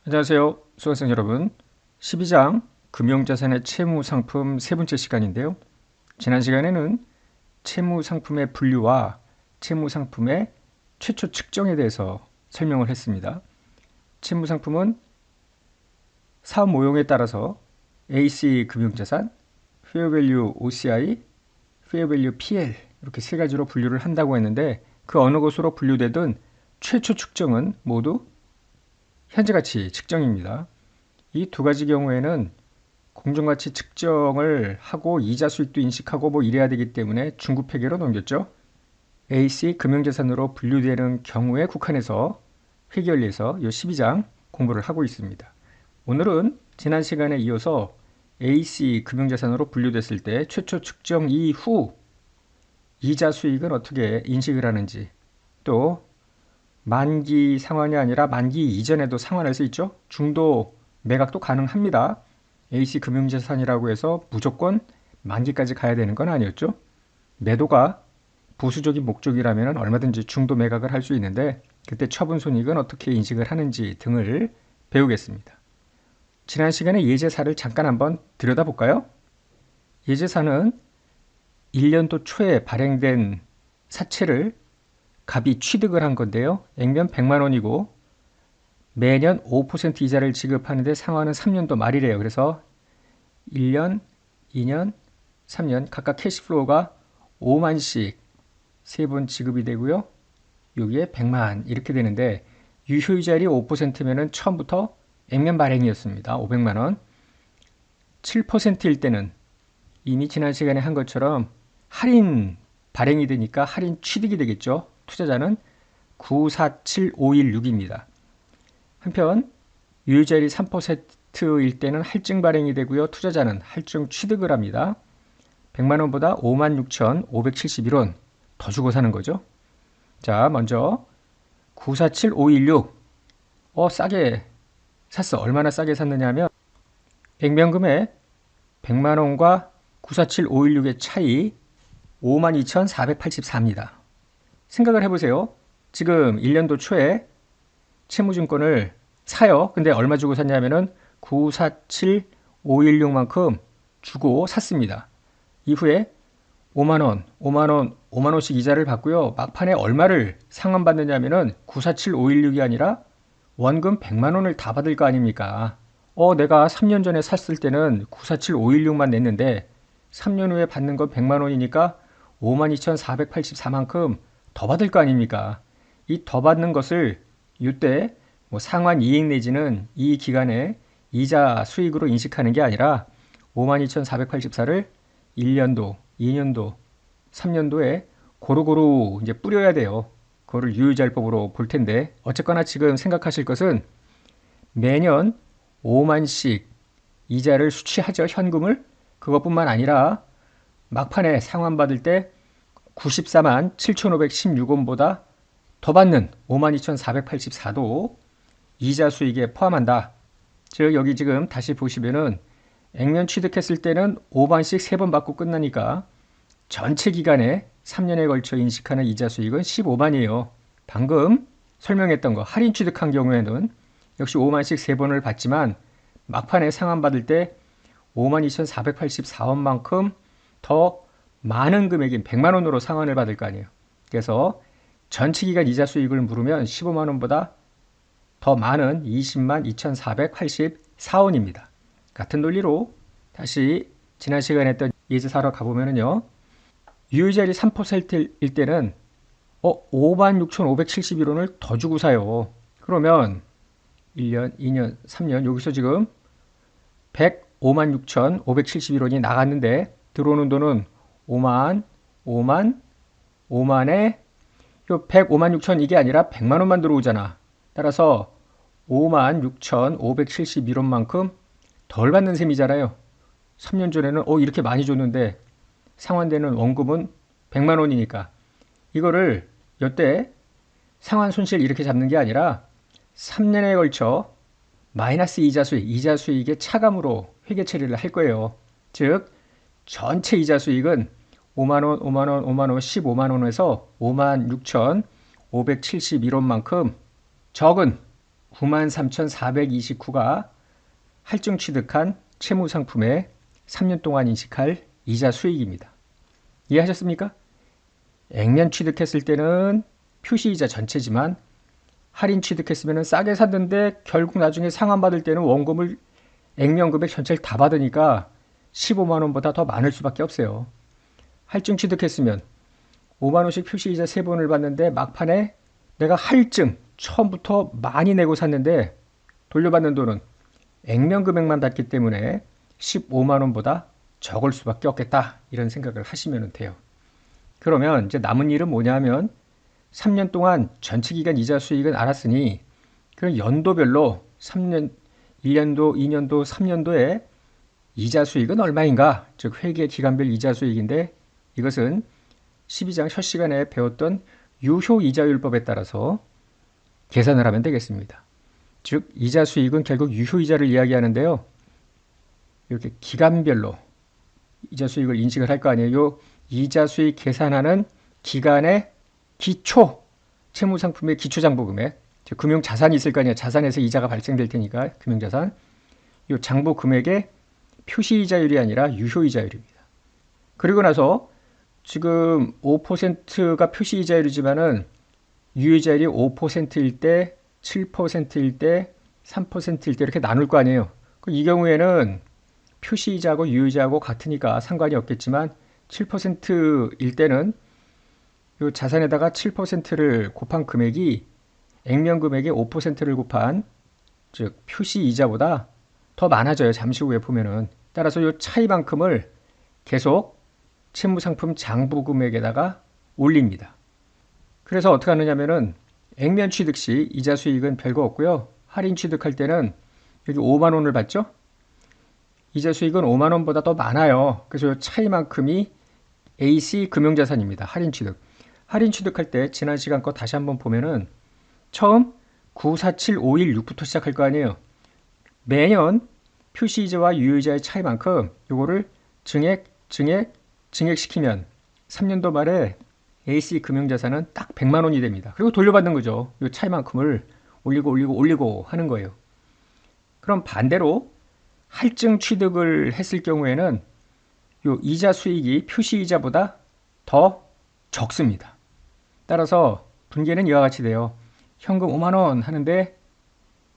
안녕하세요. 수강생 여러분. 12장 금융자산의 채무상품 세 번째 시간인데요. 지난 시간에는 채무상품의 분류와 채무상품의 최초 측정에 대해서 설명을 했습니다. 채무상품은 사업 모형에 따라서 AC 금융자산, Fair Value OCI, Fair Value PL 이렇게 세 가지로 분류를 한다고 했는데 그 어느 것으로 분류되든 최초 측정은 모두 현재가치 측정입니다. 이 두 가지 경우에는 공정가치 측정을 하고 이자 수익도 인식하고 뭐 이래야 되기 때문에 중급회계로 넘겼죠. AC 금융자산으로 분류되는 경우에 국한해서 회계원리에서 이 12장 공부를 하고 있습니다. 오늘은 지난 시간에 이어서 AC 금융자산으로 분류됐을 때 최초 측정 이후 이자 수익은 어떻게 인식을 하는지, 또 만기 상환이 아니라 만기 이전에도 상환할 수 있죠. 중도 매각도 가능합니다. AC 금융자산이라고 해서 무조건 만기까지 가야 되는 건 아니었죠. 매도가 부수적인 목적이라면 얼마든지 중도 매각을 할 수 있는데 그때 처분 손익은 어떻게 인식을 하는지 등을 배우겠습니다. 지난 시간에 예제사를 잠깐 한번 들여다볼까요? 예제사는 1년도 초에 발행된 사채를 갑이 취득을 한 건데요. 액면 100만 원이고 매년 5% 이자를 지급하는데 상환은 3년도 말이래요. 그래서 1년, 2년, 3년 각각 캐시플로우가 5만씩 세 번 지급이 되고요. 여기에 100만 이렇게 되는데 유효이자율이 5%면은 처음부터 액면 발행이었습니다. 500만 원. 7%일 때는 이미 지난 시간에 한 것처럼 할인 발행이 되니까 할인 취득이 되겠죠. 투자자는 947516입니다. 한편 유효자율이 3%일 때는 할증 발행이 되고요. 투자자는 할증 취득을 합니다. 100만 원보다 56,571원 더 주고 사는 거죠. 자, 먼저 947516 싸게 샀어. 얼마나 싸게 샀느냐 하면 액면금의 100만 원과 947516의 차이 52,484입니다. 생각을 해보세요. 지금 1년도 초에 채무증권을 사요. 근데 얼마 주고 샀냐면은 947516만큼 주고 샀습니다. 이후에 5만원, 5만원, 5만원씩 이자를 받고요. 막판에 얼마를 상환받느냐면은 947516이 아니라 원금 100만원을 다 받을 거 아닙니까? 내가 3년 전에 샀을 때는 947516만 냈는데 3년 후에 받는 건 100만원이니까 52,484만큼 더 받을 거 아닙니까? 이 더 받는 것을 이때 뭐 상환 이익 내지는 이 기간에 이자 수익으로 인식하는 게 아니라 52,484를 1년도, 2년도, 3년도에 고루고루 이제 뿌려야 돼요. 그거를 유효자율법으로 볼 텐데 어쨌거나 지금 생각하실 것은 매년 5만씩 이자를 수취하죠. 현금을. 그것뿐만 아니라 막판에 상환받을 때 94만 7,516원보다 더 받는 52,484도 이자 수익에 포함한다. 즉 여기 지금 다시 보시면은 액면 취득했을 때는 5만씩 3번 받고 끝나니까 전체 기간에 3년에 걸쳐 인식하는 이자 수익은 15만이에요. 방금 설명했던 거 할인 취득한 경우에는 역시 5만씩 3번을 받지만 막판에 상환받을 때 52,484원만큼 더 많은 금액인 100만 원으로 상환을 받을 거 아니에요. 그래서 전체 기간 이자 수익을 물으면 15만 원보다 더 많은 20만 2,484원입니다. 같은 논리로 다시 지난 시간에 했던 예제사로 가보면요. 유효자율이 3%일 때는 56,571원을 더 주고 사요. 그러면 1년, 2년, 3년 여기서 지금 105만 6,571원이 나갔는데 들어오는 돈은 5만, 5만, 5만에 105만 6천 이게 아니라 100만 원만 들어오잖아. 따라서 5만 6,571원만큼 덜 받는 셈이잖아요. 3년 전에는 이렇게 많이 줬는데 상환되는 원금은 100만 원이니까 이거를 이때 상환 손실 이렇게 잡는 게 아니라 3년에 걸쳐 마이너스 이자 수익의 차감으로 회계 처리를 할 거예요. 즉 전체 이자 수익은 5만원, 5만원, 5만원, 15만원에서 56,571원만큼 적은 93,429가 할증 취득한 채무 상품의 3년 동안 인식할 이자 수익입니다. 이해하셨습니까? 액면 취득했을 때는 표시이자 전체지만 할인 취득했으면 싸게 샀는데 결국 나중에 상환받을 때는 원금을 액면 금액 전체를 다 받으니까 15만 원보다 더 많을 수밖에 없어요. 할증 취득했으면 5만 원씩 표시이자 3번을 받는데 막판에 내가 할증 처음부터 많이 내고 샀는데 돌려받는 돈은 액면 금액만 받기 때문에 15만 원보다 적을 수밖에 없겠다. 이런 생각을 하시면 돼요. 그러면 이제 남은 일은 뭐냐면 3년 동안 전체 기간 이자 수익은 알았으니 그럼 연도별로 3년, 1년도, 2년도, 3년도에 이자 수익은 얼마인가? 즉 회계 기간별 이자 수익인데 이것은 12장 첫 시간에 배웠던 유효이자율법에 따라서 계산을 하면 되겠습니다. 즉 이자 수익은 결국 유효이자를 이야기하는데요. 이렇게 기간별로 이자 수익을 인식을 할 거 아니에요. 이자 수익 계산하는 기간의 기초 채무상품의 기초장부금액, 즉 금융자산이 있을 거 아니에요. 자산에서 이자가 발생될 테니까 금융자산. 이 장부금액의 표시이자율이 아니라 유효이자율입니다. 그리고 나서 지금 5%가 표시이자율이지만은 유효이자율이 5%일 때, 7%일 때, 3%일 때 이렇게 나눌 거 아니에요. 이 경우에는 표시이자하고 유효이자하고 같으니까 상관이 없겠지만 7%일 때는 이 자산에다가 7%를 곱한 금액이 액면 금액의 5%를 곱한 즉 표시이자보다 더 많아져요. 잠시 후에 보면은. 따라서 이 차이만큼을 계속 채무상품 장부금액에다가 올립니다. 그래서 어떻게 하느냐면은 액면 취득 시 이자 수익은 별거 없고요. 할인 취득할 때는 여기 5만 원을 받죠? 이자 수익은 5만 원보다 더 많아요. 그래서 이 차이만큼이 AC 금융자산입니다. 할인 취득. 할인 취득할 때 지난 시간 거 다시 한번 보면은 처음 947516부터 시작할 거 아니에요. 매년 표시이자와 유효이자의 차이만큼 요거를 증액시키면 3년도 말에 AC 금융자산은 딱 100만 원이 됩니다. 그리고 돌려받는 거죠. 요 차이만큼을 올리고 하는 거예요. 그럼 반대로 할증 취득을 했을 경우에는 요 이자 수익이 표시이자보다 더 적습니다. 따라서 분계는 이와 같이 돼요. 현금 5만 원 하는데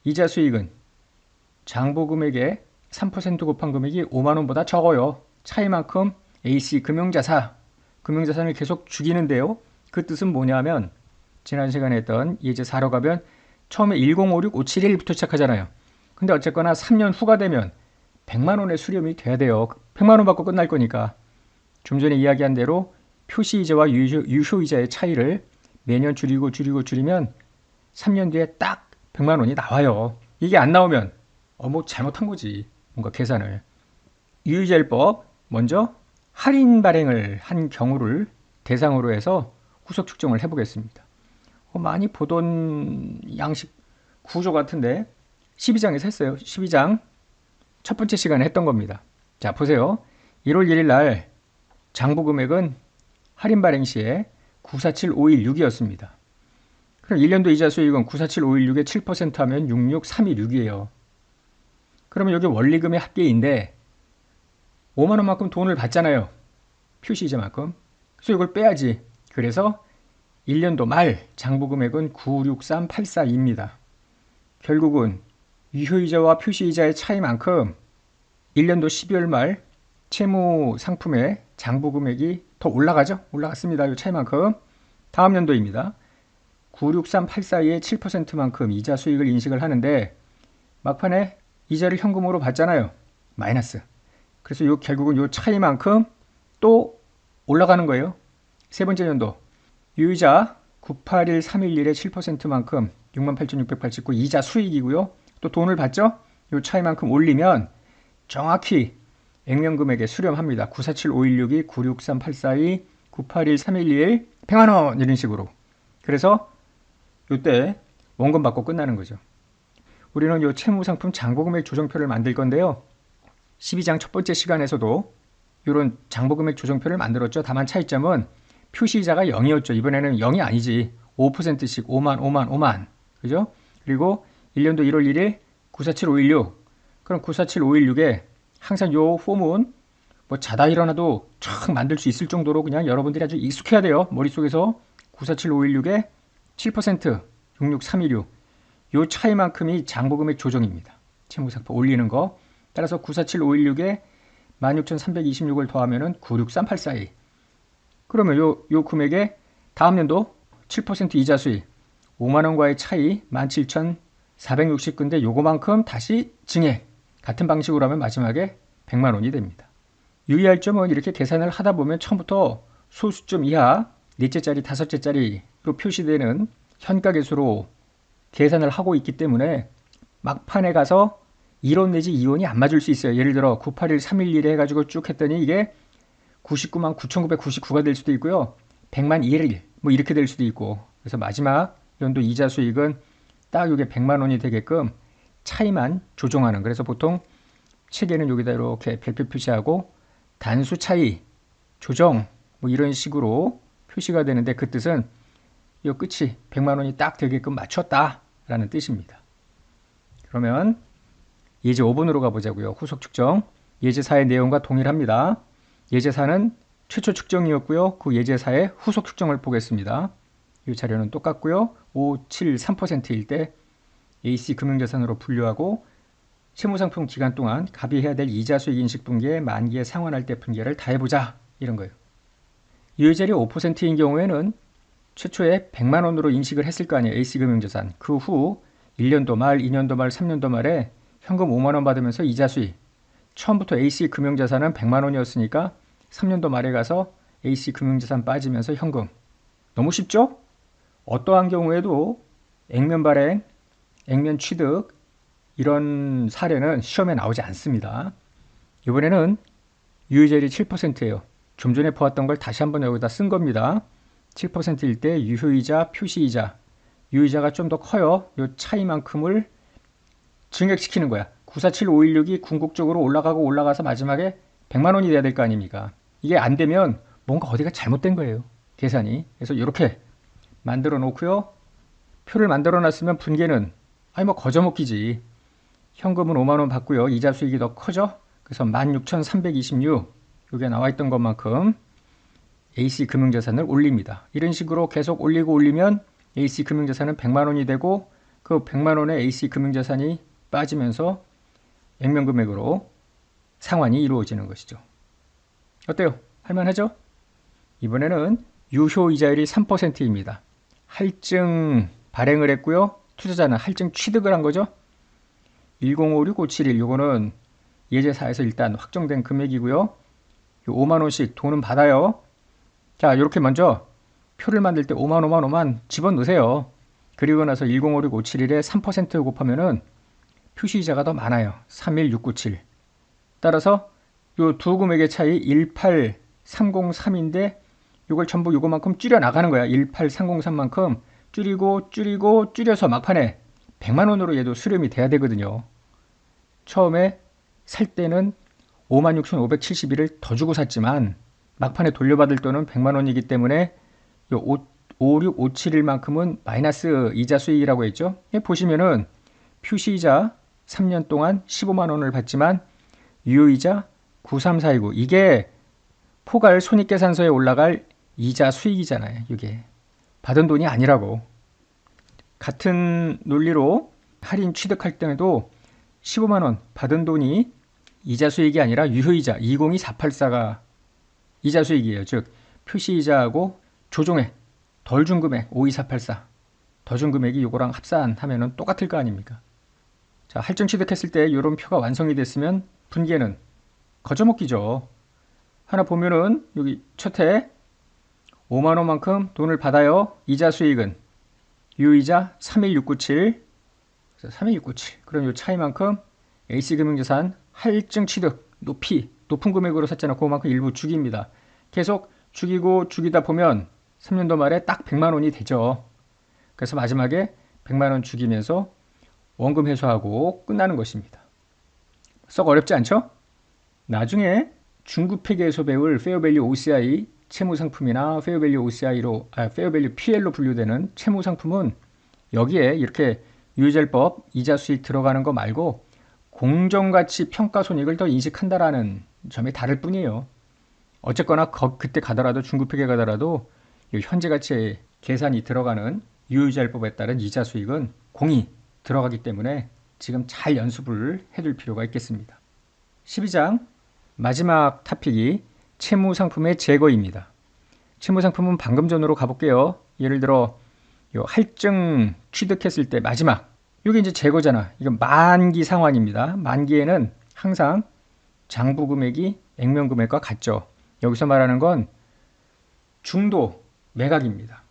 이자 수익은 장부금액의 3% 곱한 금액이 5만 원보다 적어요. 차이만큼 AC 금융자산을 계속 죽이는데요. 그 뜻은 뭐냐면 지난 시간에 했던 예제 4로 가면 처음에 1056,571부터 시작하잖아요. 근데 어쨌거나 3년 후가 되면 100만 원의 수령이 돼야 돼요. 100만 원 받고 끝날 거니까. 좀 전에 이야기한 대로 표시이자와 유효이자의 차이를 매년 줄이면 3년 뒤에 딱 100만 원이 나와요. 이게 안 나오면 뭐 잘못한 거지. 뭔가 계산을. 유효이자율법 먼저 할인 발행을 한 경우를 대상으로 해서 후속 측정을 해보겠습니다. 많이 보던 양식 구조 같은데 12장에서 했어요. 12장 첫 번째 시간에 했던 겁니다. 자, 보세요. 1월 1일 날 장부금액은 할인 발행 시에 947516이었습니다. 그럼 1년도 이자 수익은 947516에 7% 하면 66316이에요. 그러면 여기 원리금의 합계인데 5만 원만큼 돈을 받잖아요. 표시이자만큼. 그래서 이걸 빼야지. 그래서 1년도 말 장부금액은 963842입니다. 결국은 유효이자와 표시이자의 차이만큼 1년도 12월 말 채무 상품의 장부금액이 더 올라가죠? 올라갔습니다. 이 차이만큼. 다음 연도입니다. 963842의 7%만큼 이자 수익을 인식을 하는데 막판에 이자를 현금으로 받잖아요. 마이너스. 그래서 결국은 이 차이만큼 또 올라가는 거예요. 세 번째 연도. 유효이자 981311의 7%만큼 68,689 이자 수익이고요. 또 돈을 받죠? 이 차이만큼 올리면 정확히 액면 금액에 수렴합니다. 947516이 963842, 981311, 100만 원 이런 식으로. 그래서 이때 원금 받고 끝나는 거죠. 우리는 이 채무상품 장부금액 조정표를 만들 건데요. 12장 첫 번째 시간에서도 이런 장부금액 조정표를 만들었죠. 다만 차이점은 표시이자가 0이었죠. 이번에는 0이 아니지. 5%씩 5만. 그죠? 그리고 1년도 1월 1일 947516. 그럼 947516에 항상 요 폼은 뭐 자다 일어나도 촥 만들 수 있을 정도로 그냥 여러분들이 아주 익숙해야 돼요. 머릿속에서 947516에 7% 66316. 요 차이만큼이 장부금액 조정입니다. 채무상품 올리는 거. 따라서 947516에 16,326을 더하면은 963842. 그러면 요 금액에 다음 연도 7% 이자 수익 5만원과의 차이 17,460근데 요거만큼 다시 증액. 같은 방식으로 하면 마지막에 100만원이 됩니다. 유의할 점은 이렇게 계산을 하다 보면 처음부터 소수점 이하 넷째짜리 다섯째짜리로 표시되는 현가계수로 계산을 하고 있기 때문에 막판에 가서 1원 내지 2원이 안 맞을 수 있어요. 예를 들어 981311 해가지고 쭉 했더니 이게 99만 9,999가 될 수도 있고요. 100만 1일 뭐 이렇게 될 수도 있고. 그래서 마지막 연도 이자 수익은 딱 이게 100만 원이 되게끔 차이만 조정하는. 그래서 보통 책에는 여기다 이렇게 별표 표시하고 단수 차이 조정 뭐 이런 식으로 표시가 되는데 그 뜻은 이 끝이 100만 원이 딱 되게끔 맞췄다 라는 뜻입니다. 그러면 예제 5번으로 가보자고요. 후속 측정. 예제4의 내용과 동일합니다. 예제4는 최초 측정이었고요. 그 예제4의 후속 측정을 보겠습니다. 이 자료는 똑같고요. 573%일 때 AC 금융자산으로 분류하고 채무상품 기간 동안 갑이해야 될 이자 수익 인식 분기에 만기에 상환할 때 분기를 다 해보자 이런 거예요. 유효자리 5%인 경우에는 최초에 100만 원으로 인식을 했을 거 아니에요. AC 금융자산. 그 후 1년도 말, 2년도 말, 3년도 말에 현금 5만 원 받으면서 이자 수익. 처음부터 AC 금융자산은 100만 원이었으니까 3년도 말에 가서 AC 금융자산 빠지면서 현금. 너무 쉽죠? 어떠한 경우에도 액면 발행, 액면 취득 이런 사례는 시험에 나오지 않습니다. 이번에는 유효자율이 7%예요. 좀 전에 보았던 걸 다시 한번 여기다 쓴 겁니다. 7%일 때 유효이자, 표시이자. 유효이자가 좀 더 커요. 이 차이만큼을 증액시키는 거야. 947516이 궁극적으로 올라가고 올라가서 마지막에 100만 원이 돼야 될 거 아닙니까? 이게 안 되면 뭔가 어디가 잘못된 거예요. 계산이. 그래서 이렇게 만들어 놓고요. 표를 만들어 놨으면 분계는 아니 뭐 거저먹기지. 현금은 5만 원 받고요. 이자 수익이 더 커져. 그래서 16,326 여기에 나와 있던 것만큼 AC 금융자산을 올립니다. 이런 식으로 계속 올리고 올리면 AC 금융자산은 100만 원이 되고 그 100만 원의 AC 금융자산이 빠지면서 액면금액으로 상환이 이루어지는 것이죠. 어때요? 할만하죠? 이번에는 유효이자율이 3%입니다. 할증 발행을 했고요. 투자자는 할증 취득을 한 거죠. 1056571 요거는 예제4에서 일단 확정된 금액이고요. 5만 원씩 돈은 받아요. 자, 이렇게 먼저 표를 만들 때 5만 집어넣으세요. 그리고 나서 1056571에 3% 곱하면은 표시이자가 더 많아요. 31697. 따라서 요 두 금액의 차이 18303인데 이걸 전부 요거만큼 줄여 나가는 거야. 18303만큼 줄이고 줄여서 막판에 100만 원으로 얘도 수렴이 돼야 되거든요. 처음에 살 때는 56,571을 더 주고 샀지만 막판에 돌려받을 돈은 100만 원이기 때문에 요 56571만큼은 마이너스 이자 수익이라고 했죠. 보시면은 표시이자 3년 동안 15만 원을 받지만 유효이자 93429 이게 포괄 손익계산서에 올라갈 이자 수익이잖아요. 이게 받은 돈이 아니라고. 같은 논리로 할인 취득할 때에도 15만 원 받은 돈이 이자 수익이 아니라 유효이자 202484가 이자 수익이에요. 즉 표시이자하고 조정액 덜 준 금액 52484 더 준 금액이 요거랑 합산하면은 똑같을 거 아닙니까? 자, 할증 취득했을 때 이런 표가 완성이 됐으면 분기에는 거저먹기죠. 하나 보면은 여기 첫 해 5만 원만큼 돈을 받아요. 이자 수익은 유효이자 31697 그래서 31697 그럼 요 차이만큼 A금융자산 할증 취득 높은 금액으로 샀잖아. 그만큼 일부 죽입니다. 계속 죽이다 보면 3년도 말에 딱 100만 원이 되죠. 그래서 마지막에 100만 원 죽이면서 원금 회수하고 끝나는 것입니다. 썩 어렵지 않죠? 나중에 중급회계에서 배울 페어밸류 OCI 채무상품이나 페어밸류 PL로 분류되는 채무상품은 여기에 이렇게 유의절법 이자 수익 들어가는 거 말고 공정가치 평가 손익을 더 인식한다라는 점이 다를 뿐이에요. 어쨌거나 그때 가더라도 중급회계 가더라도 이 현재 가치의 계산이 들어가는 유의절법에 따른 이자 수익은 공이 들어가기 때문에 지금 잘 연습을 해둘 필요가 있겠습니다. 12장 마지막 토픽이 채무상품의 제거입니다. 채무상품은 방금 전으로 가볼게요. 예를 들어 요 할증 취득했을 때 마지막 이게 이제 제거잖아. 이건 만기 상환입니다. 만기에는 항상 장부 금액이 액면 금액과 같죠. 여기서 말하는 건 중도 매각입니다.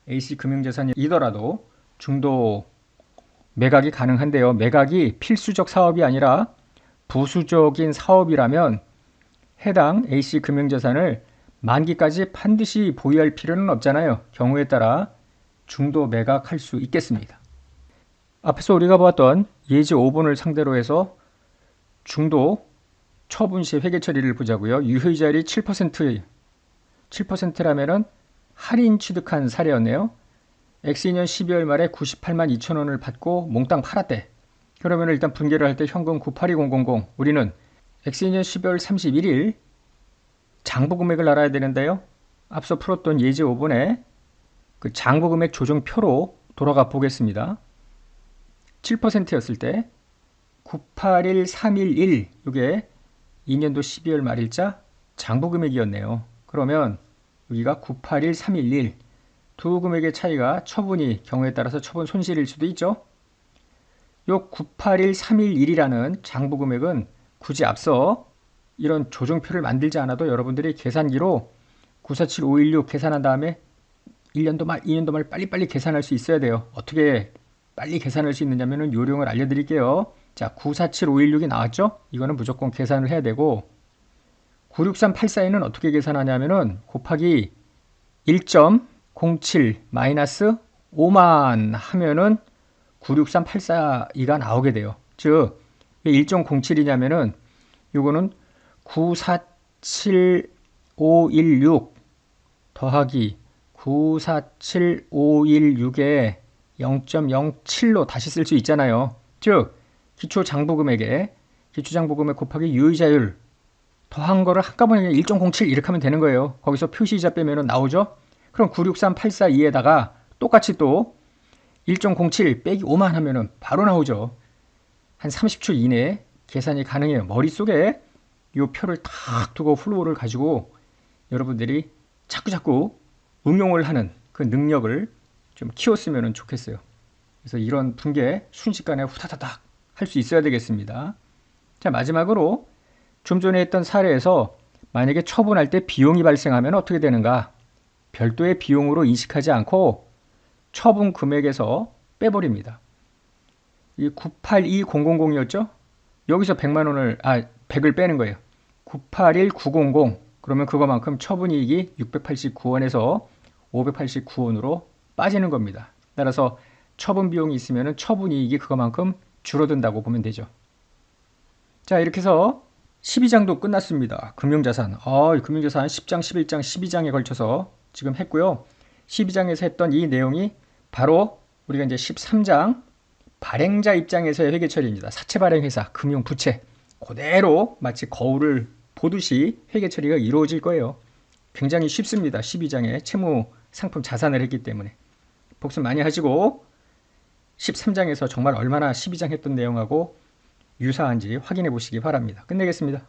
A씨금융자산이더라도 중도 매각이 가능한데요. 매각이 필수적 사업이 아니라 부수적인 사업이라면 해당 A씨금융자산을 만기까지 반드시 보유할 필요는 없잖아요. 경우에 따라 중도 매각할 수 있겠습니다. 앞에서 우리가 보았던 예제 5번을 상대로 해서 중도 처분 시 회계 처리를 보자고요. 유효이자율이 7%라면은 할인 취득한 사례였네요. X2년 12월 말에 98만 2천 원을 받고 몽땅 팔았대. 그러면 일단 분개를 할 때 현금 982000 우리는 X2년 12월 31일 장부 금액을 알아야 되는데요. 앞서 풀었던 예제 5번에 그 장부 금액 조정표로 돌아가 보겠습니다. 7%였을 때 981311 이게 2년도 12월 말일자 장부 금액이었네요. 그러면 여기가 981311 두 금액의 차이가 처분이 경우에 따라서 처분 손실일 수도 있죠. 요 981311이라는 장부 금액은 굳이 앞서 이런 조정표를 만들지 않아도 여러분들이 계산기로 947516 계산한 다음에 1년도 말, 2년도 말 빨리빨리 계산할 수 있어야 돼요. 어떻게 빨리 계산할 수 있느냐면 요령을 알려드릴게요. 자, 947516이 나왔죠? 이거는 무조건 계산을 해야 되고 96384에는 어떻게 계산하냐면은 곱하기 1.07 마이너스 5만 하면은 963842가 나오게 돼요. 즉, 왜 1.07이냐면은 요거는 947516 더하기 947516에 0.07로 다시 쓸 수 있잖아요. 즉 기초장부금액에 기초장부금액 곱하기 유의자율 더한 거를 한꺼번에 1.07 이렇게 하면 되는 거예요. 거기서 표시이자 빼면 나오죠. 그럼 963842에다가 똑같이 또 1.07 빼기 5만 하면은 바로 나오죠. 한 30초 이내에 계산이 가능해요. 머릿속에 이 표를 탁 두고 플로우를 가지고 여러분들이 자꾸자꾸 응용을 하는 그 능력을 좀 키웠으면 좋겠어요. 그래서 이런 분계 순식간에 후다다닥 할 수 있어야 되겠습니다. 자, 마지막으로 좀 전에 했던 사례에서 만약에 처분할 때 비용이 발생하면 어떻게 되는가? 별도의 비용으로 인식하지 않고 처분 금액에서 빼버립니다. 이 982000이었죠? 여기서 100을 빼는 거예요. 981900 그러면 그거만큼 처분이익이 689원에서 589원으로 빠지는 겁니다. 따라서 처분 비용이 있으면 처분이익이 그거만큼 줄어든다고 보면 되죠. 자, 이렇게 해서 12장도 끝났습니다. 금융자산. 금융자산 10장, 11장, 12장에 걸쳐서 지금 했고요. 12장에서 했던 이 내용이 바로 우리가 이제 13장 발행자 입장에서의 회계 처리입니다. 사채 발행회사, 금융부채. 그대로 마치 거울을 보듯이 회계 처리가 이루어질 거예요. 굉장히 쉽습니다. 12장에 채무 상품 자산을 했기 때문에. 복습 많이 하시고 13장에서 정말 얼마나 12장 했던 내용하고 유사한지 확인해 보시기 바랍니다. 끝내겠습니다.